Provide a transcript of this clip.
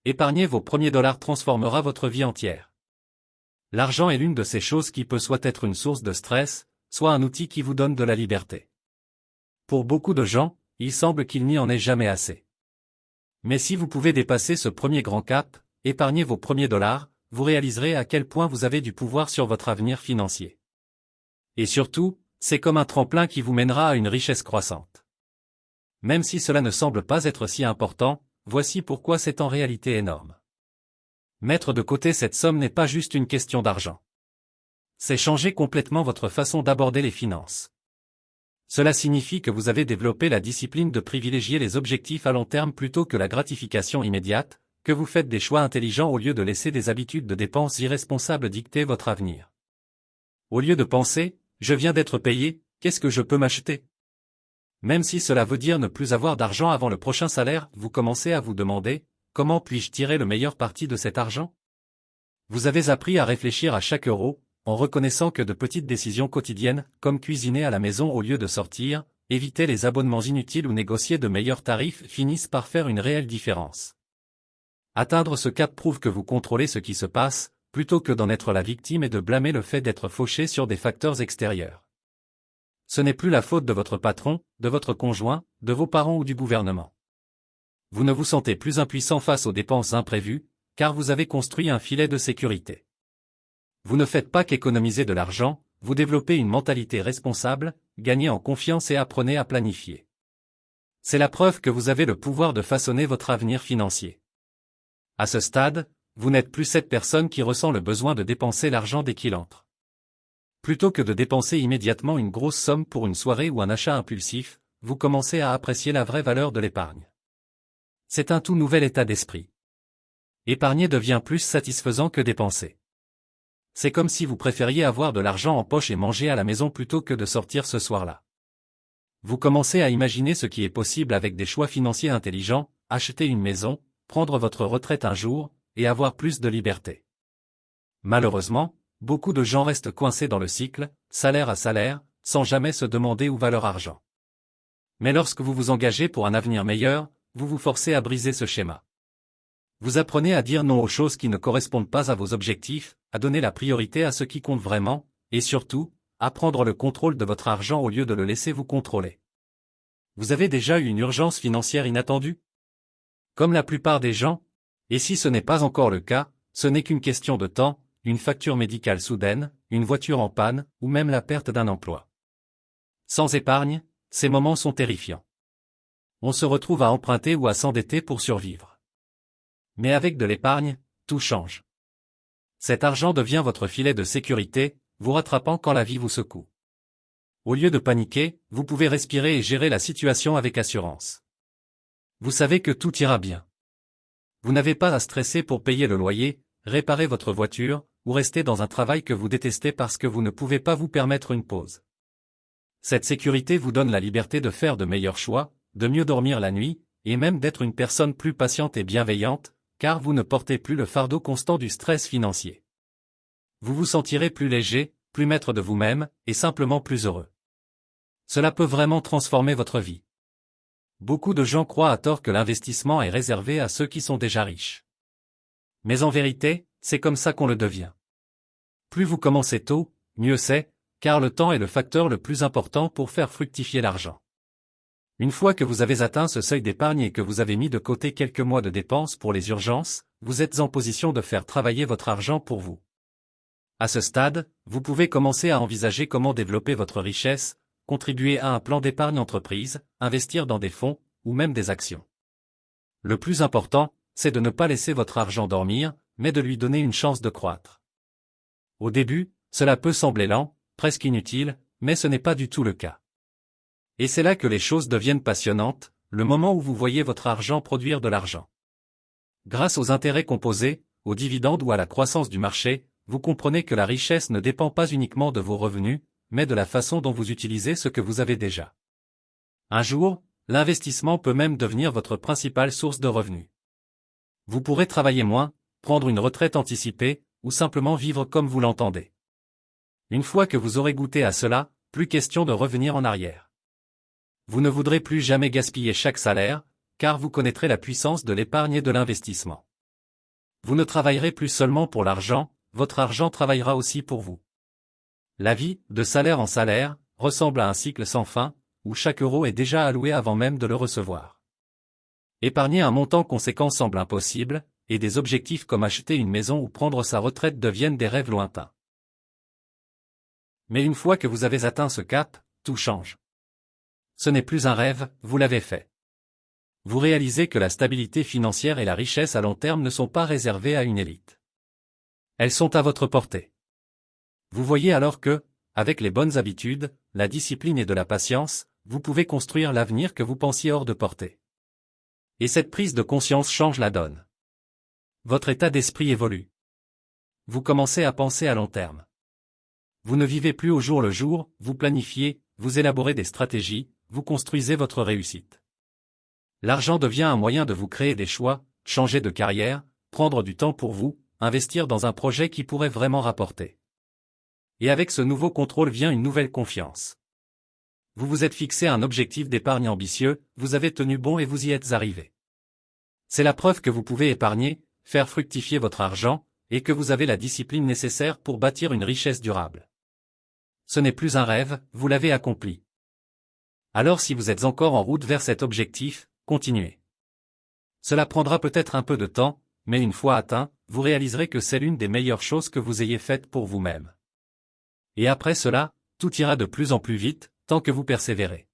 Épargner vos premiers dollars transformera votre vie entière. L'argent est l'une de ces choses qui peut soit être une source de stress, soit un outil qui vous donne de la liberté. Pour beaucoup de gens, il semble qu'il n'y en ait jamais assez. Mais si vous pouvez dépasser ce premier grand cap, épargner vos premiers dollars, vous réaliserez à quel point vous avez du pouvoir sur votre avenir financier. Et surtout, c'est comme un tremplin qui vous mènera à une richesse croissante. Même si cela ne semble pas être si important, voici pourquoi c'est en réalité énorme. Mettre de côté cette somme n'est pas juste une question d'argent. C'est changer complètement votre façon d'aborder les finances. Cela signifie que vous avez développé la discipline de privilégier les objectifs à long terme plutôt que la gratification immédiate, que vous faites des choix intelligents au lieu de laisser des habitudes de dépenses irresponsables dicter votre avenir. Au lieu de penser « je viens d'être payé, qu'est-ce que je peux m'acheter ?» Même si cela veut dire ne plus avoir d'argent avant le prochain salaire, vous commencez à vous demander « comment puis-je tirer le meilleur parti de cet argent ?» Vous avez appris à réfléchir à chaque euro, en reconnaissant que de petites décisions quotidiennes, comme cuisiner à la maison au lieu de sortir, éviter les abonnements inutiles ou négocier de meilleurs tarifs finissent par faire une réelle différence. Atteindre ce cap prouve que vous contrôlez ce qui se passe, plutôt que d'en être la victime et de blâmer le fait d'être fauché sur des facteurs extérieurs. Ce n'est plus la faute de votre patron, de votre conjoint, de vos parents ou du gouvernement. Vous ne vous sentez plus impuissant face aux dépenses imprévues, car vous avez construit un filet de sécurité. Vous ne faites pas qu'économiser de l'argent, vous développez une mentalité responsable, gagnez en confiance et apprenez à planifier. C'est la preuve que vous avez le pouvoir de façonner votre avenir financier. À ce stade, vous n'êtes plus cette personne qui ressent le besoin de dépenser l'argent dès qu'il entre. Plutôt que de dépenser immédiatement une grosse somme pour une soirée ou un achat impulsif, vous commencez à apprécier la vraie valeur de l'épargne. C'est un tout nouvel état d'esprit. Épargner devient plus satisfaisant que dépenser. C'est comme si vous préfériez avoir de l'argent en poche et manger à la maison plutôt que de sortir ce soir-là. Vous commencez à imaginer ce qui est possible avec des choix financiers intelligents, acheter une maison, prendre votre retraite un jour, et avoir plus de liberté. Malheureusement, beaucoup de gens restent coincés dans le cycle, salaire à salaire, sans jamais se demander où va leur argent. Mais lorsque vous vous engagez pour un avenir meilleur, vous vous forcez à briser ce schéma. Vous apprenez à dire non aux choses qui ne correspondent pas à vos objectifs, à donner la priorité à ce qui compte vraiment, et surtout, à prendre le contrôle de votre argent au lieu de le laisser vous contrôler. Vous avez déjà eu une urgence financière inattendue? Comme la plupart des gens, et si ce n'est pas encore le cas, ce n'est qu'une question de temps, une facture médicale soudaine, une voiture en panne, ou même la perte d'un emploi. Sans épargne, ces moments sont terrifiants. On se retrouve à emprunter ou à s'endetter pour survivre. Mais avec de l'épargne, tout change. Cet argent devient votre filet de sécurité, vous rattrapant quand la vie vous secoue. Au lieu de paniquer, vous pouvez respirer et gérer la situation avec assurance. Vous savez que tout ira bien. Vous n'avez pas à stresser pour payer le loyer, réparer votre voiture, ou rester dans un travail que vous détestez parce que vous ne pouvez pas vous permettre une pause. Cette sécurité vous donne la liberté de faire de meilleurs choix, de mieux dormir la nuit, et même d'être une personne plus patiente et bienveillante, car vous ne portez plus le fardeau constant du stress financier. Vous vous sentirez plus léger, plus maître de vous-même, et simplement plus heureux. Cela peut vraiment transformer votre vie. Beaucoup de gens croient à tort que l'investissement est réservé à ceux qui sont déjà riches. Mais en vérité, c'est comme ça qu'on le devient. Plus vous commencez tôt, mieux c'est, car le temps est le facteur le plus important pour faire fructifier l'argent. Une fois que vous avez atteint ce seuil d'épargne et que vous avez mis de côté quelques mois de dépenses pour les urgences, vous êtes en position de faire travailler votre argent pour vous. À ce stade, vous pouvez commencer à envisager comment développer votre richesse, contribuer à un plan d'épargne entreprise, investir dans des fonds, ou même des actions. Le plus important, c'est de ne pas laisser votre argent dormir, mais de lui donner une chance de croître. Au début, cela peut sembler lent, presque inutile, mais ce n'est pas du tout le cas. Et c'est là que les choses deviennent passionnantes, le moment où vous voyez votre argent produire de l'argent. Grâce aux intérêts composés, aux dividendes ou à la croissance du marché, vous comprenez que la richesse ne dépend pas uniquement de vos revenus, mais de la façon dont vous utilisez ce que vous avez déjà. Un jour, l'investissement peut même devenir votre principale source de revenus. Vous pourrez travailler moins, prendre une retraite anticipée, ou simplement vivre comme vous l'entendez. Une fois que vous aurez goûté à cela, plus question de revenir en arrière. Vous ne voudrez plus jamais gaspiller chaque salaire, car vous connaîtrez la puissance de l'épargne et de l'investissement. Vous ne travaillerez plus seulement pour l'argent, votre argent travaillera aussi pour vous. La vie, de salaire en salaire, ressemble à un cycle sans fin, où chaque euro est déjà alloué avant même de le recevoir. Épargner un montant conséquent semble impossible, et des objectifs comme acheter une maison ou prendre sa retraite deviennent des rêves lointains. Mais une fois que vous avez atteint ce cap, tout change. Ce n'est plus un rêve, vous l'avez fait. Vous réalisez que la stabilité financière et la richesse à long terme ne sont pas réservées à une élite. Elles sont à votre portée. Vous voyez alors que, avec les bonnes habitudes, la discipline et de la patience, vous pouvez construire l'avenir que vous pensiez hors de portée. Et cette prise de conscience change la donne. Votre état d'esprit évolue. Vous commencez à penser à long terme. Vous ne vivez plus au jour le jour, vous planifiez, vous élaborez des stratégies, vous construisez votre réussite. L'argent devient un moyen de vous créer des choix, changer de carrière, prendre du temps pour vous, investir dans un projet qui pourrait vraiment rapporter. Et avec ce nouveau contrôle vient une nouvelle confiance. Vous vous êtes fixé un objectif d'épargne ambitieux, vous avez tenu bon et vous y êtes arrivé. C'est la preuve que vous pouvez épargner, faire fructifier votre argent, et que vous avez la discipline nécessaire pour bâtir une richesse durable. Ce n'est plus un rêve, vous l'avez accompli. Alors si vous êtes encore en route vers cet objectif, continuez. Cela prendra peut-être un peu de temps, mais une fois atteint, vous réaliserez que c'est l'une des meilleures choses que vous ayez faites pour vous-même. Et après cela, tout ira de plus en plus vite, tant que vous persévérez.